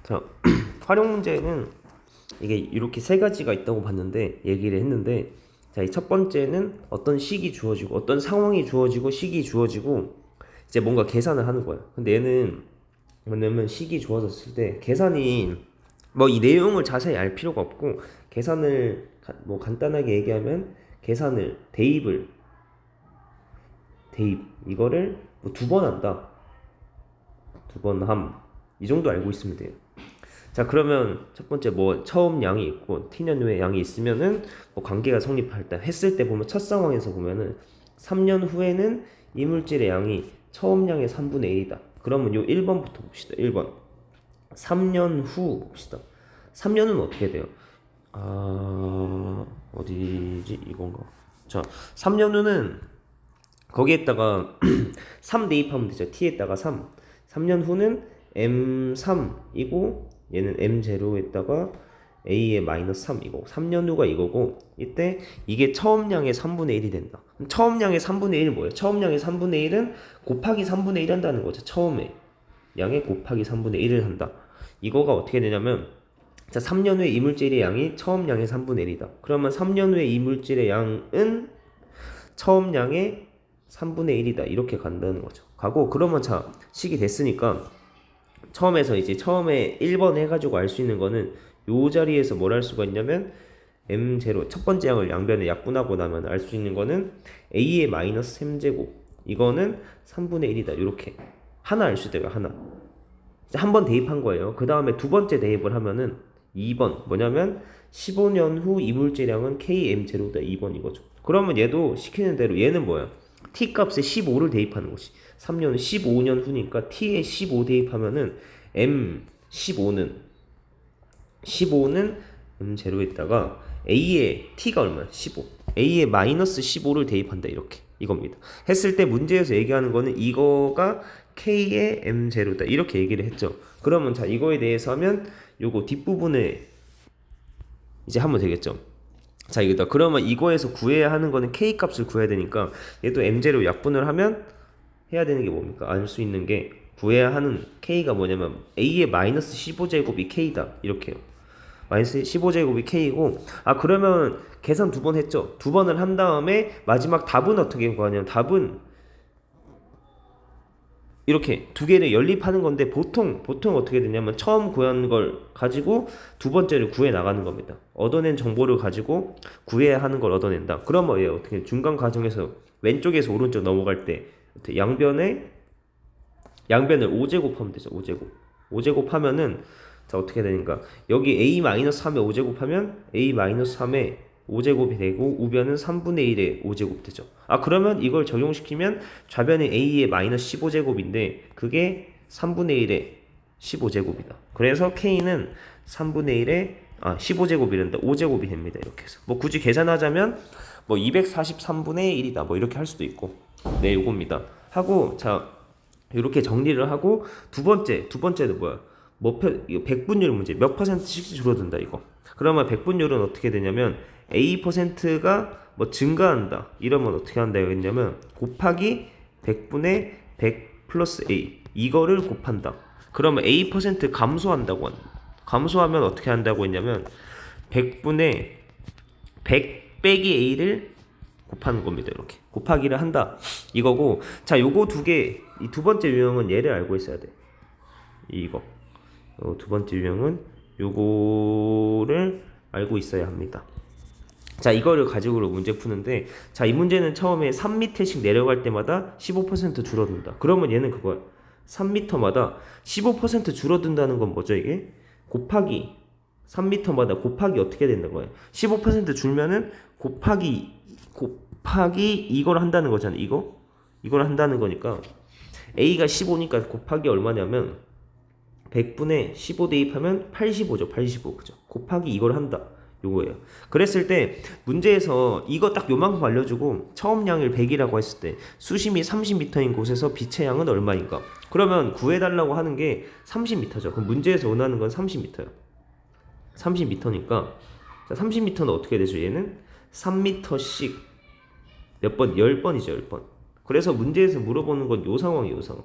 자, 활용 문제는 이게 이렇게 세 가지가 있다고 봤는데 얘기를 했는데, 자, 이 첫 번째는 어떤 식이 주어지고 어떤 상황이 주어지고 식이 주어지고 이제 뭔가 계산을 하는 거야. 근데 얘는 뭐냐면 식이 주어졌을 때 계산이 뭐 이 내용을 자세히 알 필요가 없고, 계산을 뭐 간단하게 얘기하면 계산을 대입 이거를 뭐 두 번 한다, 두 번 이 정도 알고 있으면 돼요. 자, 그러면 첫 번째 뭐 처음 양이 있고 t년 후에 양이 있으면은 뭐 관계가 성립할 때 했을 때 보면 첫 상황에서 보면은 3년 후에는 이물질의 양이 처음 양의 3분의 1이다. 그러면 요 1번부터 봅시다. 1번. 3년 후 봅시다. 3년은 어떻게 돼요? 어디지? 이건가? 자, 3년 후는 거기에다가 3 대입하면 되죠. t에다가 3. 3년 후는 m3이고 얘는 m0에다가 a의 마이너스 3이고 3년 후가 이거고, 이때 이게 처음량의 3분의 1이 된다. 처음량의 3분의 1 뭐예요? 처음량의 3분의 1은 곱하기 3분의 1 한다는 거죠. 처음에 양의 곱하기 3분의 1을 한다. 이거가 어떻게 되냐면, 자, 3년 후에 이물질의 양이 처음량의 3분의 1이다. 그러면 3년 후에 이물질의 양은 처음량의 3분의 1이다. 이렇게 간다는 거죠. 가고, 그러면 자, 식이 됐으니까 처음에서 이제 처음에 1번 해가지고 알 수 있는 거는 요 자리에서 뭘 할 수가 있냐면, m0 첫 번째 양을 양변에 약분하고 나면 알 수 있는 거는 a의 마이너스 3제곱 이거는 3분의 1이다. 이렇게 하나 알 수 있어요. 하나 한 번 대입한 거예요. 그 다음에 두 번째 대입을 하면은 2번 뭐냐면 15년 후 이물질량은 km0다. 2번 이거죠. 그러면 얘도 시키는 대로 얘는 뭐야? t 값에 15를 대입하는 거지. 3년은 15년 후니까 t에 15 대입하면은 m15는 m0에다가 a의 t가 얼마야? 15. a의 마이너스 15를 대입한다. 이렇게 이겁니다. 했을 때 문제에서 얘기하는 거는 이거가 k의 m0다. 이렇게 얘기를 했죠. 그러면 자, 이거에 대해서 하면 요거 뒷부분에 이제 하면 되겠죠. 자, 이거다. 그러면 이거에서 구해야 하는 거는 k 값을 구해야 되니까 얘도 m0 약분을 하면 해야 되는 게 뭡니까? 알 수 있는 게 구해야 하는 k가 뭐냐면 a의 마이너스 15제곱이 k다. 이렇게요. 마이너스 15제곱이 k이고, 그러면 계산 두 번 했죠. 두 번을 한 다음에 마지막 답은 어떻게 구하냐면, 답은 이렇게 두 개를 연립하는 건데, 보통 어떻게 되냐면 처음 구한 걸 가지고 두 번째를 구해 나가는 겁니다. 얻어낸 정보를 가지고 구해야 하는 걸 얻어낸다. 그러면 얘 어떻게 중간 과정에서 왼쪽에서 오른쪽 넘어갈 때 양변을 5제곱 하면 되죠. 5제곱 하면은 자, 어떻게 되는가? 여기 a-3에 5제곱 하면 a-3에 5제곱이 되고 우변은 3분의 1의 5제곱 되죠. 그러면 이걸 적용시키면 좌변이 a의 마이너스 15제곱인데 그게 3분의 1의 15제곱이다. 그래서 k는 3분의 1의 15제곱이란다. 5제곱이 됩니다. 이렇게 해서 뭐 굳이 계산하자면 뭐 243분의 1이다. 뭐 이렇게 할 수도 있고. 네, 요겁니다. 하고 자, 이렇게 정리를 하고 두 번째는 뭐야? 이거 백분율 문제. 몇 퍼센트씩 줄어든다 이거. 그러면 백분율은 어떻게 되냐면 a%가 뭐 증가한다. 이러면 어떻게 한다고 했냐면 곱하기 100분의 100 플러스 a 이거를 곱한다. 그러면 a% 감소한다고 한다. 감소하면 어떻게 한다고 했냐면 100분의 100 빼기 a를 곱하는 겁니다. 이렇게 곱하기를 한다 이거고. 자, 요거 두 개, 이 두 번째 유형은 얘를 알고 있어야 돼. 이거 두 번째 유형은 요거를 알고 있어야 합니다. 자, 이거를 가지고 문제 푸는데, 자, 이 문제는 처음에 3m씩 내려갈 때마다 15% 줄어든다. 그러면 얘는 그거야. 3m마다 15% 줄어든다는 건 뭐죠? 이게 곱하기 3m마다 곱하기 어떻게 된다는 거예요? 15% 줄면은 곱하기 이걸 한다는 거잖아. 이걸 한다는 거니까 a가 15니까 곱하기 얼마냐면 100분의 15 대입하면 85죠. 85. 그죠? 곱하기 이걸 한다. 요거예요. 그랬을 때 문제에서 이거 딱 요만큼 알려주고 처음 양을 100이라고 했을 때 수심이 30m인 곳에서 빛의 양은 얼마인가? 그러면 구해달라고 하는 게 30m죠. 그럼 문제에서 원하는 건 30m예요. 30m니까 자, 30m는 어떻게 되죠? 얘는 3m씩 몇 번? 10번이죠. 10번. 그래서 문제에서 물어보는 건 요 상황이에요. 요 상황.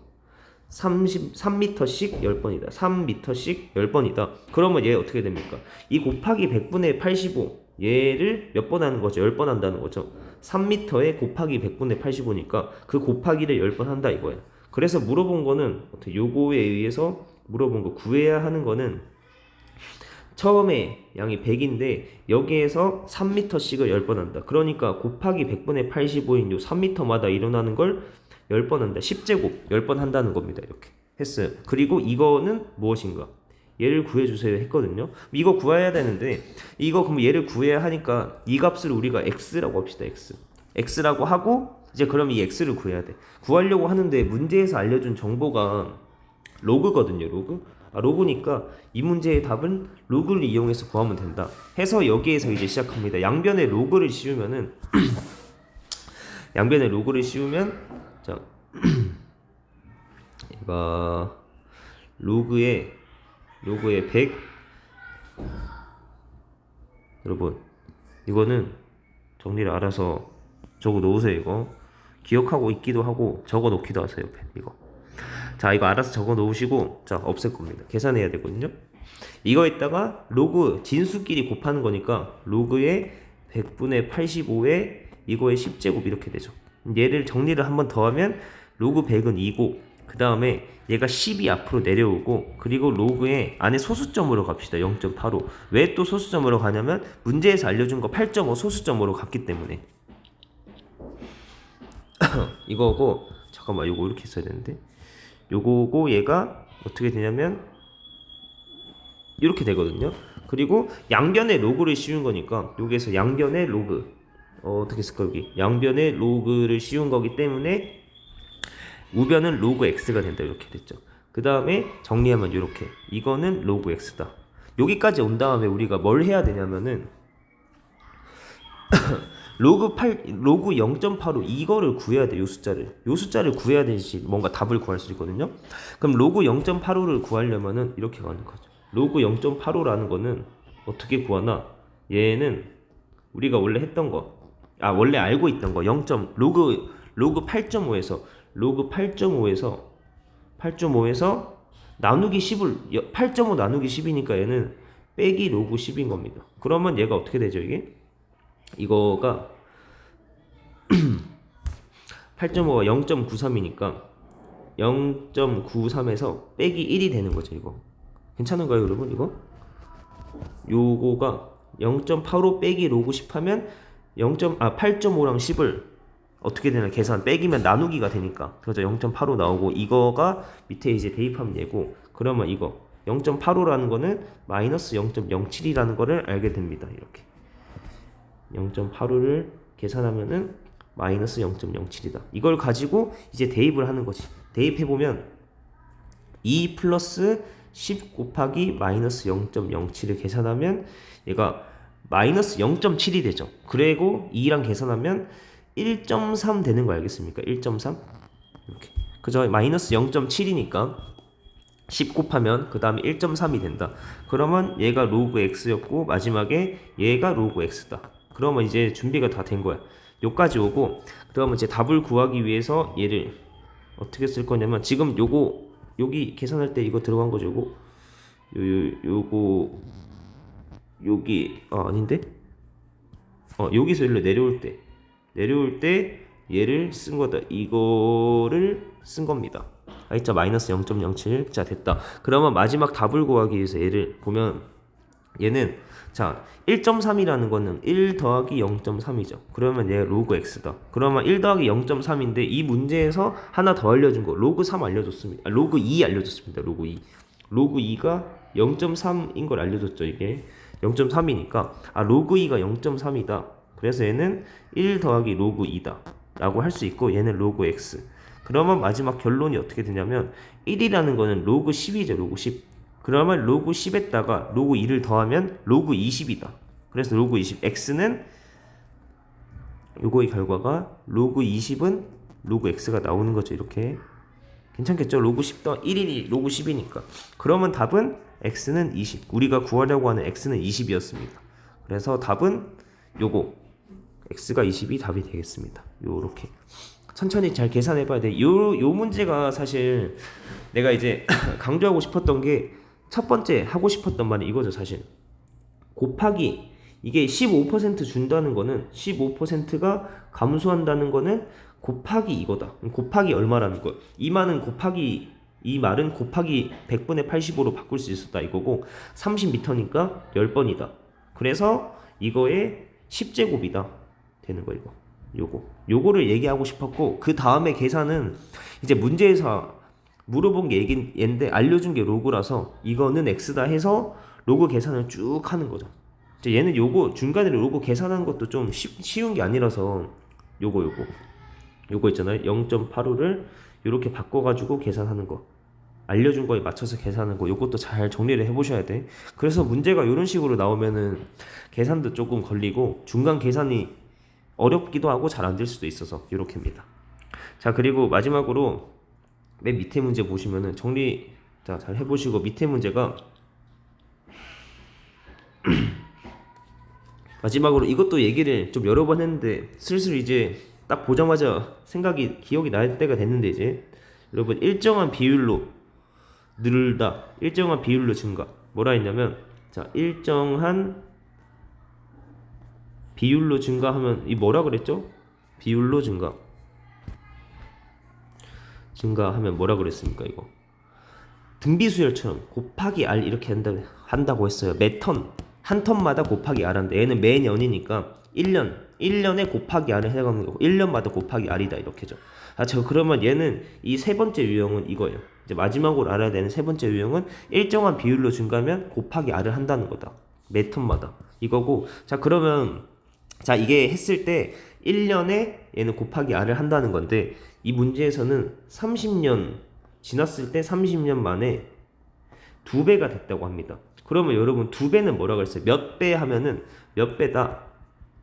3m씩 10번이다. 3m씩 10번이다. 그러면 얘 어떻게 됩니까? 이 곱하기 100분의 85 얘를 몇 번 하는 거죠? 10번 한다는 거죠. 3m에 곱하기 100분의 85니까 그 곱하기를 10번 한다 이거예요. 그래서 물어본 거는 어떻게 요거에 의해서 물어본 거 구해야 하는 거는 처음에 양이 100인데 여기에서 3m씩을 10번 한다. 그러니까 곱하기 100분의 85인 요 3m마다 일어나는 걸 10번 한다. 10제곱 10번 한다는 겁니다. 이렇게 했어요. 그리고 이거는 무엇인가? 얘를 구해주세요 했거든요. 이거 구해야 되는데 이거 그럼 얘를 구해야 하니까 이 값을 우리가 x라고 합시다. x라고 하고 이제 그럼 이 x를 구해야 돼. 구하려고 하는데 문제에서 알려준 정보가 로그거든요. 로그니까 이 문제의 답은 로그를 이용해서 구하면 된다 해서 여기에서 이제 시작합니다. 양변에 로그를 씌우면은 양변에 로그를 씌우면 자 얘가 로그에 100 여러분 이거는 정리를 알아서 적어 놓으세요. 이거 기억하고 있기도 하고 적어 놓기도 하세요. 이거 자 이거 알아서 적어 놓으시고 자 없앨 겁니다. 계산해야 되거든요. 이거에다가 로그 진수끼리 곱하는 거니까 로그의 100분의 85에 이거의 10제곱 이렇게 되죠. 얘를 정리를 한번 더 하면 로그 100은 2고 그 다음에 얘가 10이 앞으로 내려오고 그리고 로그의 안에 소수점으로 갑시다. 0.85 왜 또 소수점으로 가냐면 문제에서 알려준 거 8.5 소수점으로 갔기 때문에 이거고 잠깐만 요거 이렇게 써야 되는데 요거고 얘가 어떻게 되냐면 이렇게 되거든요. 그리고 양변의 로그를 씌운 거니까 여기에서 양변의 로그 어떻게 쓸까 여기 양변의 로그를 씌운 거기 때문에 우변은 로그 x가 된다 이렇게 됐죠. 그 다음에 정리하면 이렇게 이거는 로그 x다. 여기까지 온 다음에 우리가 뭘 해야 되냐면은 로그 0.85 이거를 구해야 돼. 요 숫자를 구해야 되지 뭔가 답을 구할 수 있거든요. 그럼 로그 0.85를 구하려면은 이렇게 가는 거죠. 로그 0.85라는 거는 어떻게 구하나? 얘는 우리가 원래 했던 거, 원래 알고 있던 거 0. 로그 8.5에서 나누기 10을 8.5 나누기 10이니까 얘는 빼기 로그 10인 겁니다. 그러면 얘가 어떻게 되죠 이게? 이거가 8.5가 0.93이니까 0.93에서 빼기 1이 되는 거죠. 이거 괜찮은가요 여러분? 이거 요거가 0.85 빼기 로그 10 하면 8.5랑 10을 어떻게 되나 계산 빼기면 나누기가 되니까 그래서 0.85 나오고 이거가 밑에 이제 대입하면 얘고 그러면 이거 0.85라는 거는 마이너스 0.07이라는 거를 알게 됩니다. 이렇게 0.85를 계산하면은 마이너스 0.07이다. 이걸 가지고 이제 대입을 하는 거지. 대입해보면 2 플러스 10 곱하기 마이너스 0.07을 계산하면 얘가 마이너스 0.7이 되죠. 그리고 2랑 계산하면 1.3 되는 거 알겠습니까? 1.3 이렇게 그죠? 마이너스 0.7이니까 10 곱하면 그 다음에 1.3이 된다. 그러면 얘가 로그 x였고 마지막에 얘가 로그 x다. 그러면 이제 준비가 다 된 거야. 요까지 오고 그러면 이제 답을 구하기 위해서 얘를 어떻게 쓸 거냐면 지금 요거 여기 계산할 때 이거 들어간 거죠. 요거 여기 아닌데? 여기서 일로 내려올 때 얘를 쓴 거다. 이거를 쓴 겁니다. 알겠죠? 마이너스 0.07. 자 됐다. 그러면 마지막 답을 구하기 위해서 얘를 보면 얘는 자 1.3이라는 거는 1 더하기 0.3이죠. 그러면 얘 로그 x다. 그러면 1 더하기 0.3인데 이 문제에서 하나 더 알려준 거 로그 3 알려줬습니다. 로그 2 알려줬습니다. 로그 2가 0.3인 걸 알려줬죠. 이게 0.3이니까 로그 2가 0.3이다. 그래서 얘는 1 더하기 로그 2다 라고 할 수 있고 얘는 로그 x. 그러면 마지막 결론이 어떻게 되냐면 1이라는 거는 로그 10이죠. 로그 10. 그러면 로그 10에다가 로그 2를 더하면 로그 20이다. 그래서 로그 20 x는 요거의 결과가 로그 20은 로그 x가 나오는 거죠. 이렇게 괜찮겠죠? 로그 10 더 1이 로그 10이니까. 그러면 답은 x는 20. 우리가 구하려고 하는 x는 20이었습니다. 그래서 답은 요거 x가 20이 답이 되겠습니다. 요렇게 천천히 잘 계산해 봐야 돼. 요 문제가 사실 내가 이제 강조하고 싶었던 게 첫 번째 하고 싶었던 말이 이거죠, 사실. 곱하기 이게 15% 준다는 거는 15%가 감소한다는 거는 곱하기 이거다. 곱하기 얼마라는 거야. 이 말은 곱하기 100분의 85로 바꿀 수 있었다 이거고 30m니까 10번이다. 그래서 이거의 10제곱이다 되는 거 이거. 요거를 얘기하고 싶었고 그 다음에 계산은 이제 문제에서 물어본 게 얘인데 알려준 게 로그라서 이거는 x다 해서 로그 계산을 쭉 하는 거죠. 이제 얘는 요거 중간에 로그 계산하는 것도 좀 쉬운 게 아니라서 요거 있잖아요. 0.85를 이렇게 바꿔가지고 계산하는 거. 알려준 거에 맞춰서 계산하는 거. 요것도 잘 정리를 해보셔야 돼. 그래서 문제가 이런 식으로 나오면은 계산도 조금 걸리고 중간 계산이 어렵기도 하고 잘 안 될 수도 있어서 이렇게입니다. 자, 그리고 마지막으로 맨 밑에 문제 보시면은 정리 잘 해보시고 밑에 문제가 마지막으로 이것도 얘기를 좀 여러 번 했는데 슬슬 이제 딱 보자마자 기억이 날 때가 됐는데 이제 여러분 일정한 비율로 늘다, 일정한 비율로 증가. 뭐라 했냐면 자 일정한 비율로 증가하면 이 뭐라 그랬죠? 비율로 증가하면 뭐라 그랬습니까 이거? 등비수열처럼 곱하기 r 이렇게 한다고 했어요. 매 턴, 한 턴마다 곱하기 r 한데 얘는 매년이니까 1년에 곱하기 r을 해가는 거고 1년마다 곱하기 r이다 이렇게죠. 그러면 얘는 이 세 번째 유형은 이거예요. 이제 마지막으로 알아야 되는 세 번째 유형은 일정한 비율로 증가하면 곱하기 r을 한다는 거다. 매 턴마다 이거고. 자, 그러면 이게 했을 때 1년에 얘는 곱하기 r을 한다는 건데 이 문제에서는 30년 지났을 때 30년 만에 2배가 됐다고 합니다. 그러면 여러분 2배는 뭐라고 했어요? 몇 배 하면은 몇 배다?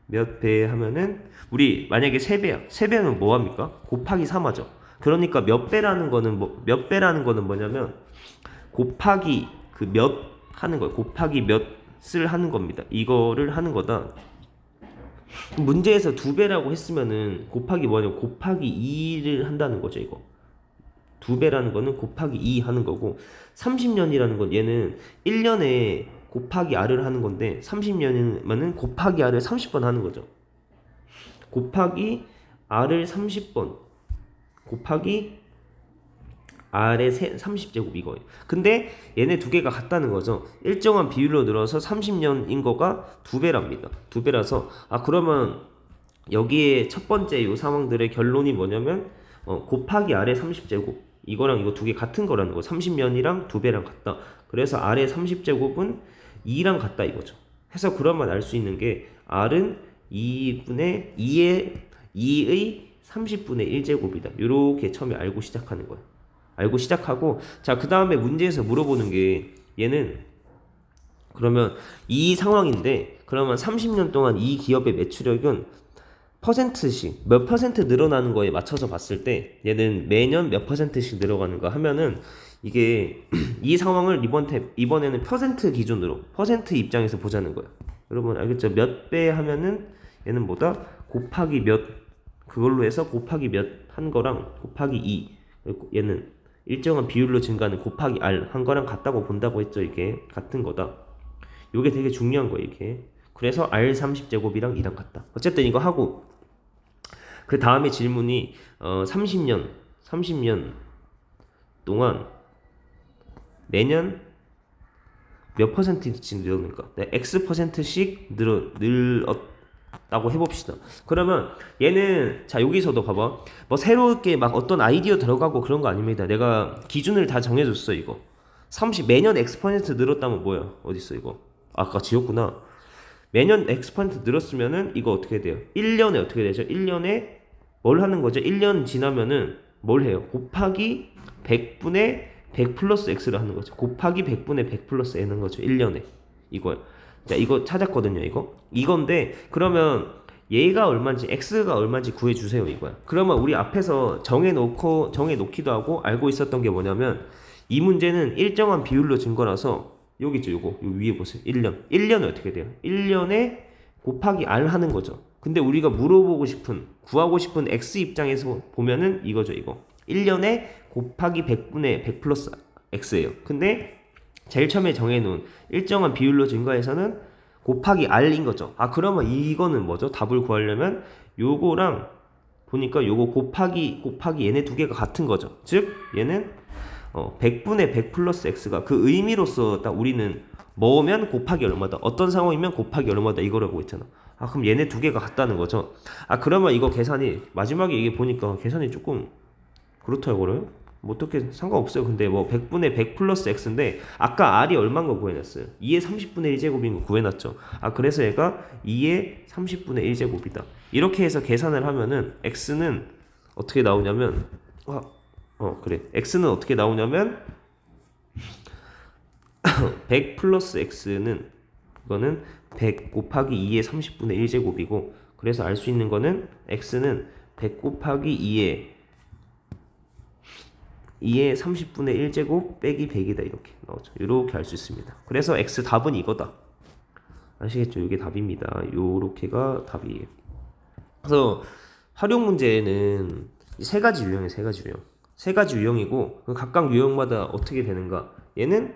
몇 배 하면은 우리 만약에 3배야. 3배는 뭐 합니까? 곱하기 3하죠. 그러니까 몇 배라는 거는 뭐냐면 곱하기 그 몇 하는 거예요. 곱하기 몇을 하는 겁니다. 이거를 하는 거다. 문제에서 2배라고 했으면은 곱하기 뭐냐면 곱하기 2를 한다는 거죠, 이거. 2배라는 거는 곱하기 2 하는 거고 30년이라는 건 얘는 1년에 곱하기 r을 하는 건데 30년이면은 곱하기 r을 30번 하는 거죠. 곱하기 r을 30번 곱하기 r의 30제곱 이거예요. 근데 얘네 두 개가 같다는 거죠. 일정한 비율로 늘어서 30년인 거가 2배랍니다. 2배라서 그러면 여기에 첫 번째 요 상황들의 결론이 뭐냐면 곱하기 r의 30제곱 이거랑 이거 두 개 같은 거라는 거. 30년이랑 2배랑 같다. 그래서 r의 30제곱은 2랑 같다 이거죠. 해서 그러면 알 수 있는 게 r은 2분의 2의 30분의 1제곱이다. 이렇게 처음에 알고 시작하는 거예요. 알고 시작하고 그 다음에 문제에서 물어보는 게 얘는 그러면 이 상황인데 그러면 30년 동안 이 기업의 매출액은 퍼센트씩 몇 퍼센트 늘어나는 거에 맞춰서 봤을 때 얘는 매년 몇 퍼센트씩 늘어가는가 하면은 이게 이 상황을 이번에는 퍼센트 기준으로 퍼센트 입장에서 보자는 거예요. 여러분 알겠죠? 몇 배 하면은 얘는 뭐다? 곱하기 몇 그걸로 해서 곱하기 몇 한 거랑 곱하기 2 얘는 일정한 비율로 증가하는 곱하기 r 한 거랑 같다고 본다고 했죠. 이게 같은 거다. 이게 되게 중요한 거예요. 이게 그래서 r 30제곱이랑 2랑 같다. 어쨌든 이거 하고 그 다음에 질문이 30년 동안 매년 몇 퍼센트씩 늘었는가? x 퍼센트씩 늘었다고 해봅시다. 그러면 얘는 여기서도 봐봐. 뭐 새롭게 막 어떤 아이디어 들어가고 그런 거 아닙니다. 내가 기준을 다 정해줬어 이거. 매년 x 퍼센트 늘었다면 뭐야? 어딨어 이거? 아까 지웠구나. 매년 x 퍼센트 늘었으면은 이거 어떻게 돼요? 1년에 어떻게 되죠? 1년에 뭘 하는 거죠? 1년 지나면은 뭘 해요? 곱하기 100분의 100 플러스 x를 하는 거죠. 곱하기 100분의 100 플러스 n인 거죠. 1년에. 이거요. 자, 이거 찾았거든요, 이건데, 그러면 얘가 얼마인지, x가 얼마인지 구해주세요, 이거야. 그러면 우리 앞에서 정해놓기도 하고 알고 있었던 게 뭐냐면, 이 문제는 일정한 비율로 준 거라서, 여기 있죠, 요 위에 보세요. 1년은 어떻게 돼요? 1년에 곱하기 r 하는 거죠. 근데 우리가 구하고 싶은 x 입장에서 보면은 이거죠, 이거. 1년에 곱하기 100분의 100 플러스 x예요. 근데 제일 처음에 정해놓은 일정한 비율로 증가해서는 곱하기 r인 거죠. 아, 그러면 이거는 뭐죠? 답을 구하려면 요거랑 보니까 요거 곱하기 얘네 두 개가 같은 거죠. 즉 얘는 100분의 100 플러스 x가 그 의미로서 딱 우리는 뭐면 곱하기 얼마다, 어떤 상황이면 곱하기 얼마다 이거라고 했잖아. 아, 그럼 얘네 두 개가 같다는 거죠. 아, 그러면 이거 계산이 마지막에 이게 보니까 계산이 조금 그렇다고요? 뭐 어떻게 상관없어요. 근데 뭐 100분의 100 플러스 x인데 아까 r이 얼마인 거 구해놨어요. 2의 30분의 1제곱인 거 구해놨죠. 아, 그래서 얘가 2의 30분의 1제곱이다. 이렇게 해서 계산을 하면은 x는 어떻게 나오냐면 그래. x는 어떻게 나오냐면 100 플러스 x는 이거는 100 곱하기 2의 30분의 1제곱이고, 그래서 알 수 있는 거는 x는 100 곱하기 2의 30분의 1제곱 빼기 100이다 이렇게 나오죠. 이렇게 알 수 있습니다. 그래서 x 답은 이거다. 아시겠죠? 이게 답입니다. 요렇게가 답이에요. 그래서 활용 문제는 세 가지 유형이에요. 세 가지 유형이고 각각 유형마다 어떻게 되는가? 얘는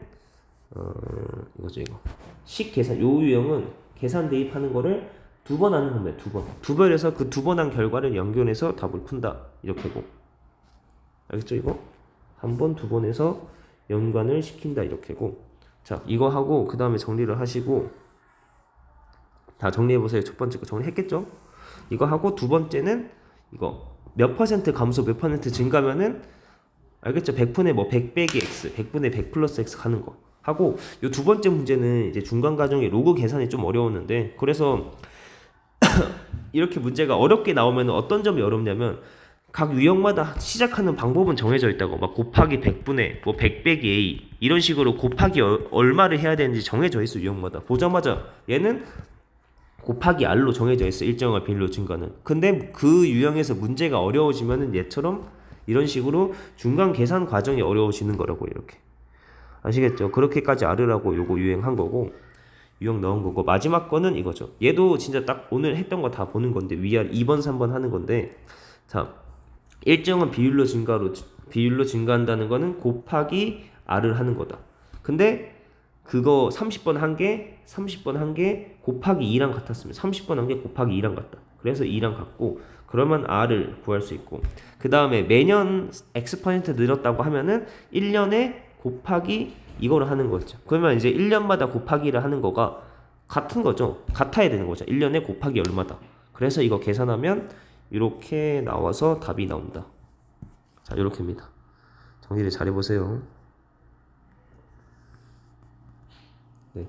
이거죠, 이거. 식 계산. 요 유형은 계산 대입하는 거를 두 번 하는 겁니다. 두 번에서 그 두 번 한 결과를 연결해서 답을 푼다. 이렇게고. 알겠죠, 이거? 한 번, 두 번에서 연관을 시킨다. 이렇게고. 자, 이거 하고 그 다음에 정리를 하시고, 다 정리해보세요. 첫 번째 거 정리했겠죠? 이거 하고 두 번째는 이거 몇 퍼센트 감소 몇 퍼센트 증가면은 알겠죠? 100분의 100 빼기 x, 100분의 100 플러스 x 하는 거 하고, 요 두 번째 문제는 이제 중간 과정에 로그 계산이 좀 어려웠는데, 그래서 이렇게 문제가 어렵게 나오면 어떤 점이 어렵냐면 각 유형마다 시작하는 방법은 정해져 있다고. 막 곱하기 100분의 100 빼기 a 이런 식으로 곱하기 얼마를 해야 되는지 정해져 있어. 유형마다 보자마자 얘는 곱하기 r로 정해져 있어. 일정한 비율로 증가는. 근데 그 유형에서 문제가 어려워지면은 얘처럼 이런 식으로 중간 계산 과정이 어려워지는 거라고. 이렇게 아시겠죠? 그렇게까지 알으라고 요거 유행한 거고, 유형 넣은 거고, 마지막 거는 이거죠. 얘도 진짜 딱 오늘 했던 거 다 보는 건데 위아래 2번 3번 하는 건데, 자, 일정한 비율로 증가한다는 거는 곱하기 r을 하는 거다. 근데 그거 30번 한 개, 30번 한 개 곱하기 2랑 같았으면 30번 한 개 곱하기 2랑 같다. 그래서 2랑 같고, 그러면 r을 구할 수 있고, 그 다음에 매년 x% 늘었다고 하면은 1년에 곱하기 이거를 하는 거죠. 그러면 이제 1년마다 곱하기를 하는 거가 같은 거죠. 같아야 되는 거죠. 1년에 곱하기 얼마다. 그래서 이거 계산하면 이렇게 나와서 답이 나온다. 자, 이렇게입니다. 정리를 잘 해보세요. 네.